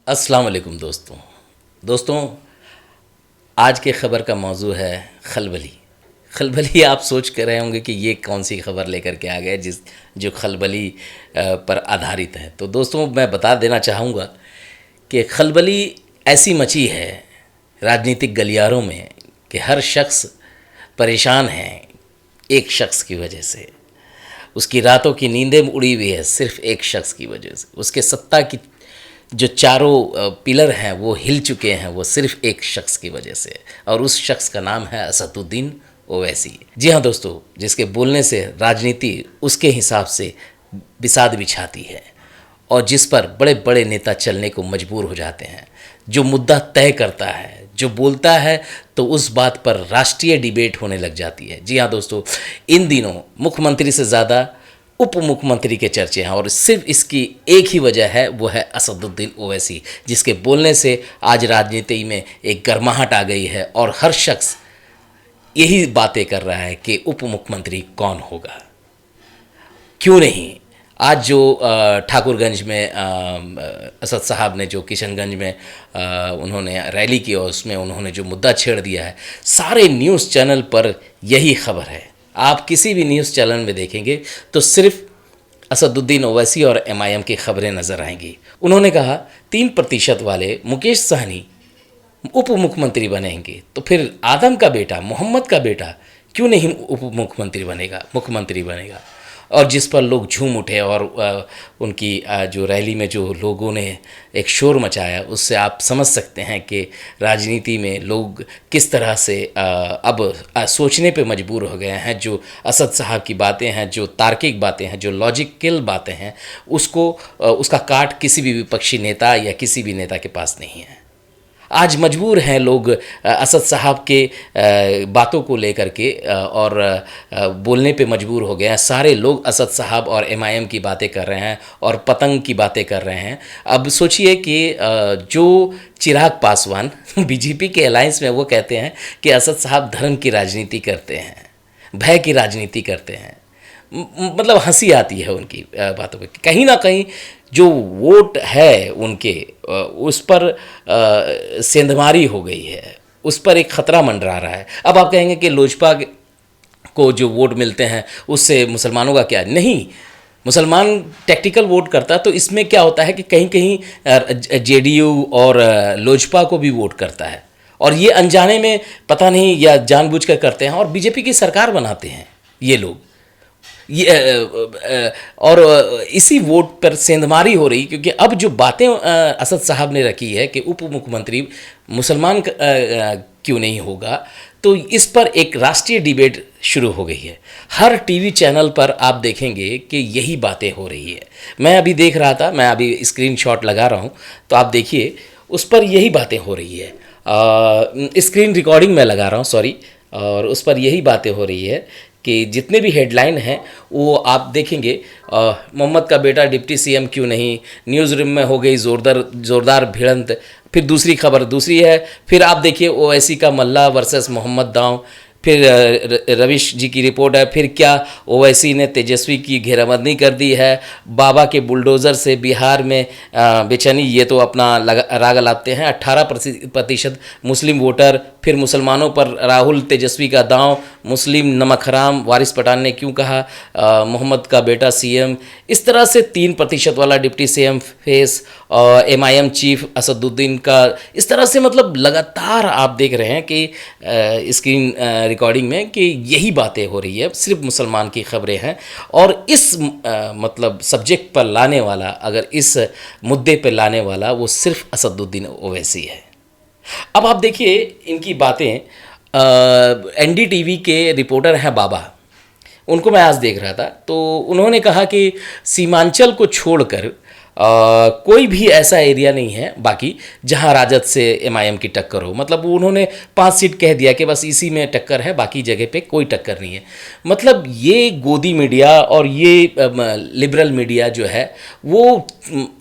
अस्सलाम वालेकुम दोस्तों, आज के ख़बर का मौजू है खलबली। खलबली आप सोच कर रहे होंगे कि ये कौन सी खबर लेकर के आ गए जो खलबली पर आधारित है। तो दोस्तों, मैं बता देना चाहूँगा कि खलबली ऐसी मची है राजनीतिक गलियारों में कि हर शख्स परेशान है एक शख्स की वजह से। उसकी रातों की नींदें उड़ी हुई है सिर्फ एक शख्स की वजह से। उसके सत्ता की जो चारों पिलर हैं वो हिल चुके हैं, वो सिर्फ एक शख्स की वजह से, और उस शख्स का नाम है असदुद्दीन ओवैसी। जी हाँ दोस्तों, जिसके बोलने से राजनीति उसके हिसाब से बिसात बिछाती है और जिस पर बड़े बड़े नेता चलने को मजबूर हो जाते हैं, जो मुद्दा तय करता है, जो बोलता है तो उस बात पर राष्ट्रीय डिबेट होने लग जाती है। जी हाँ दोस्तों, इन दिनों मुख्यमंत्री से ज़्यादा उप मुख्यमंत्री के चर्चे हैं और सिर्फ इसकी एक ही वजह है, वो है असदुद्दीन ओवैसी, जिसके बोलने से आज राजनीति में एक गर्माहट आ गई है और हर शख्स यही बातें कर रहा है कि उप मुख्यमंत्री कौन होगा। क्यों नहीं, आज जो ठाकुरगंज में असद साहब ने जो किशनगंज में उन्होंने रैली की और उसमें उन्होंने जो मुद्दा छेड़ दिया है, सारे न्यूज़ चैनल पर यही खबर है। आप किसी भी न्यूज़ चैनल में देखेंगे तो सिर्फ असदुद्दीन ओवैसी और MIM की खबरें नज़र आएंगी। उन्होंने कहा 3% वाले मुकेश सहनी उप मुख्यमंत्री बनेंगे, तो फिर आदम का बेटा, मोहम्मद का बेटा क्यों नहीं उप मुख्यमंत्री बनेगा, मुख्यमंत्री बनेगा। और जिस पर लोग झूम उठे और उनकी जो रैली में जो लोगों ने एक शोर मचाया, उससे आप समझ सकते हैं कि राजनीति में लोग किस तरह से अब सोचने पे मजबूर हो गए हैं। जो असद साहब की बातें हैं, जो तार्किक बातें हैं, जो लॉजिकल बातें हैं, उसका काट किसी भी विपक्षी नेता या किसी भी नेता के पास नहीं है। आज मजबूर हैं लोग असद साहब के बातों को लेकर के और बोलने पे मजबूर हो गए हैं। सारे लोग असद साहब और MIM की बातें कर रहे हैं और पतंग की बातें कर रहे हैं। अब सोचिए कि जो चिराग पासवान BJP के अलायंस में, वो कहते हैं कि असद साहब धर्म की राजनीति करते हैं, भय की राजनीति करते हैं। मतलब हंसी आती है उनकी बातों पे। कहीं ना कहीं जो वोट है उनके, उस पर सेंधमारी हो गई है, उस पर एक ख़तरा मंडरा रहा है। अब आप कहेंगे कि लोजपा को जो वोट मिलते हैं उससे मुसलमानों का क्या? नहीं, मुसलमान टैक्टिकल वोट करता है, तो इसमें क्या होता है कि कहीं कहीं JDU और लोजपा को भी वोट करता है, और ये अनजाने में पता नहीं या जानबूझकर करते हैं और BJP की सरकार बनाते हैं ये लोग। और इसी वोट पर सेंधमारी हो रही, क्योंकि अब जो बातें असद साहब ने रखी है कि उप मुख्यमंत्री मुसलमान क्यों नहीं होगा, तो इस पर एक राष्ट्रीय डिबेट शुरू हो गई है। हर टीवी चैनल पर आप देखेंगे कि यही बातें हो रही है। मैं अभी देख रहा था, मैं अभी स्क्रीनशॉट लगा रहा हूँ, तो आप देखिए उस पर यही बातें हो रही है। स्क्रीन रिकॉर्डिंग में लगा रहा हूँ, सॉरी, और उस पर यही बातें हो रही है कि जितने भी हेडलाइन हैं वो आप देखेंगे। मोहम्मद का बेटा डिप्टी CM क्यों नहीं, न्यूज़ रूम में हो गई ज़ोरदार भिड़ंत। फिर दूसरी खबर दूसरी है, फिर आप देखिए ओवैसी का मल्ला वर्सेस मोहम्मद दांव। फिर रविश जी की रिपोर्ट है, फिर क्या ओवैसी ने तेजस्वी की घेराबंदी कर दी है, बाबा के बुलडोज़र से बिहार में बेचैनी, ये तो अपना राग लाते हैं। 18% मुस्लिम वोटर, फिर मुसलमानों पर राहुल तेजस्वी का दांव, मुस्लिम नमक हराम, वारिस पठान ने क्यों कहा, मोहम्मद का बेटा CM, इस तरह से 3% वाला डिप्टी CM फेस, और MIM चीफ असदुद्दीन का, इस तरह से मतलब लगातार आप देख रहे हैं कि स्क्रीन रिकॉर्डिंग में कि यही बातें हो रही है, सिर्फ मुसलमान की खबरें हैं। और इस मतलब सब्जेक्ट पर लाने वाला, अगर इस मुद्दे पर लाने वाला, वो सिर्फ असदुद्दीन ओवैसी है। अब आप देखिए इनकी बातें। NDTV के रिपोर्टर हैं बाबा, उनको मैं आज देख रहा था, तो उन्होंने कहा कि सीमांचल को छोड़कर कोई भी ऐसा एरिया नहीं है बाकी जहां राजद से MIM की टक्कर हो। मतलब उन्होंने 5 सीट कह दिया कि बस इसी में टक्कर है, बाकी जगह पे कोई टक्कर नहीं है। मतलब ये गोदी मीडिया और ये लिबरल मीडिया जो है वो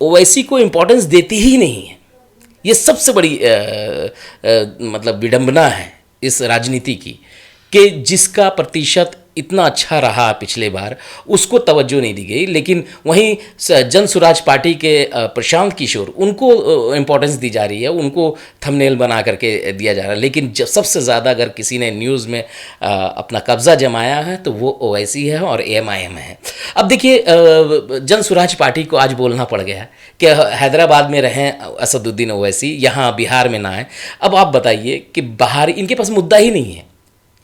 ओवैसी को इम्पोर्टेंस देती ही नहीं है। ये सबसे बड़ी मतलब विडंबना है इस राजनीति की, कि जिसका प्रतिशत इतना अच्छा रहा पिछले बार, उसको तवज्जो नहीं दी गई। लेकिन वहीं जन स्वराज पार्टी के प्रशांत किशोर, उनको इम्पोर्टेंस दी जा रही है, उनको थंबनेल बना करके दिया जा रहा है। लेकिन सबसे ज़्यादा अगर किसी ने न्यूज़ में अपना कब्ज़ा जमाया है तो वो ओवैसी है और एएमआईएम है। अब देखिए, जन स्वराज पार्टी को आज बोलना पड़ गया कि हैदराबाद में रहें असदुद्दीन ओवैसी, यहाँ बिहार में ना आए। अब आप बताइए कि बाहर इनके पास मुद्दा ही नहीं है,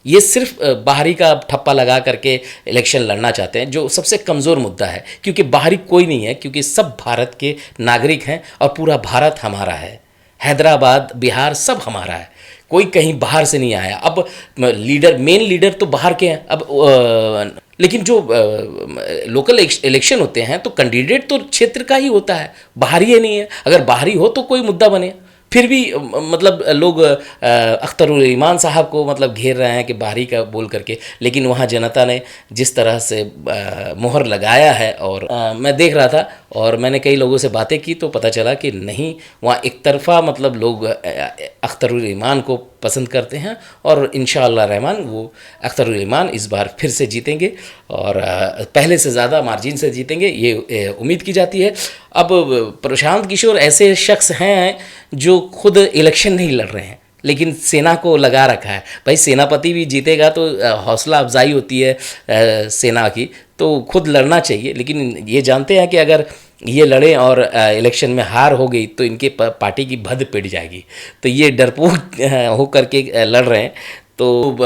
ये सिर्फ बाहरी का ठप्पा लगा करके इलेक्शन लड़ना चाहते हैं, जो सबसे कमज़ोर मुद्दा है। क्योंकि बाहरी कोई नहीं है, क्योंकि सब भारत के नागरिक हैं और पूरा भारत हमारा है। हैदराबाद, बिहार सब हमारा है, कोई कहीं बाहर से नहीं आया। अब मेन लीडर तो बाहर के हैं। अब लेकिन जो लोकल इलेक्शन होते हैं तो कैंडिडेट तो क्षेत्र का ही होता है, बाहरी ही नहीं है। अगर बाहरी हो तो कोई मुद्दा बने। फिर भी मतलब लोग अख्तरुल ईमान साहब को मतलब घेर रहे हैं कि बाहरी का बोल करके। लेकिन वहाँ जनता ने जिस तरह से मोहर लगाया है, और मैं देख रहा था और मैंने कई लोगों से बातें की तो पता चला कि नहीं, वहाँ एक तरफा मतलब लोग अख्तरुल ईमान को पसंद करते हैं और इंशाअल्लाह रहमान वो अख्तरुल ईमान इस बार फिर से जीतेंगे और पहले से ज़्यादा मार्जिन से जीतेंगे, ये उम्मीद की जाती है। अब प्रशांत किशोर ऐसे शख्स हैं जो खुद इलेक्शन नहीं लड़ रहे हैं, लेकिन सेना को लगा रखा है। भाई सेनापति भी जीतेगा तो हौसला अफजाई होती है सेना की, तो खुद लड़ना चाहिए। लेकिन ये जानते हैं कि अगर ये लड़ें और इलेक्शन में हार हो गई तो इनके पार्टी की भद पिट जाएगी, तो ये डरपोक हो करके लड़ रहे हैं। तो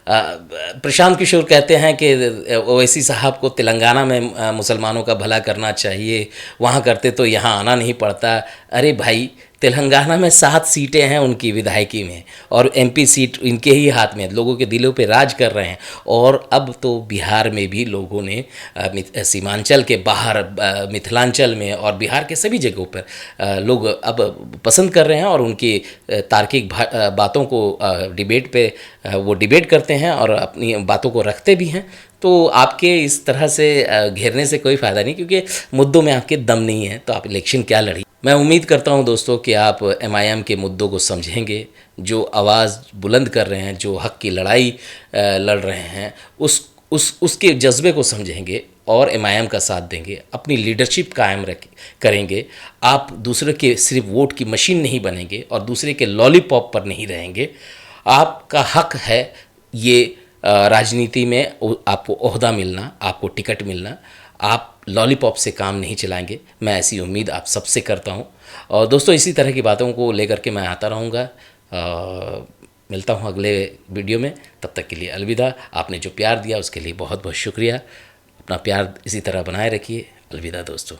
प्रशांत किशोर कहते हैं कि ओवैसी साहब को तेलंगाना में मुसलमानों का भला करना चाहिए, वहाँ करते तो यहाँ आना नहीं पड़ता। अरे भाई, तेलंगाना में 7 सीटें हैं उनकी विधायकी में और एमपी सीट इनके ही हाथ में, लोगों के दिलों पे राज कर रहे हैं। और अब तो बिहार में भी लोगों ने सीमांचल के बाहर, मिथिलांचल में और बिहार के सभी जगहों पर लोग अब पसंद कर रहे हैं और उनकी तार्किक बातों को डिबेट पे वो डिबेट करते हैं और अपनी बातों को रखते भी हैं। तो आपके इस तरह से घेरने से कोई फ़ायदा नहीं, क्योंकि मुद्दों में आपके दम नहीं है तो आप इलेक्शन क्या लड़ी। मैं उम्मीद करता हूं दोस्तों कि आप एमआईएम के मुद्दों को समझेंगे, जो आवाज़ बुलंद कर रहे हैं, जो हक़ की लड़ाई लड़ रहे हैं, उसके जज्बे को समझेंगे और एमआईएम का साथ देंगे, अपनी लीडरशिप कायम करेंगे। आप दूसरे के सिर्फ वोट की मशीन नहीं बनेंगे और दूसरे के लॉलीपॉप पर नहीं रहेंगे। आपका हक़ है ये राजनीति में आपको ओहदा मिलना, आपको टिकट मिलना। आप लॉलीपॉप से काम नहीं चलाएंगे, मैं ऐसी उम्मीद आप सबसे करता हूं। और दोस्तों, इसी तरह की बातों को लेकर के मैं आता रहूँगा। मिलता हूं अगले वीडियो में, तब तक के लिए अलविदा। आपने जो प्यार दिया उसके लिए बहुत बहुत शुक्रिया। अपना प्यार इसी तरह बनाए रखिए। अलविदा दोस्तों।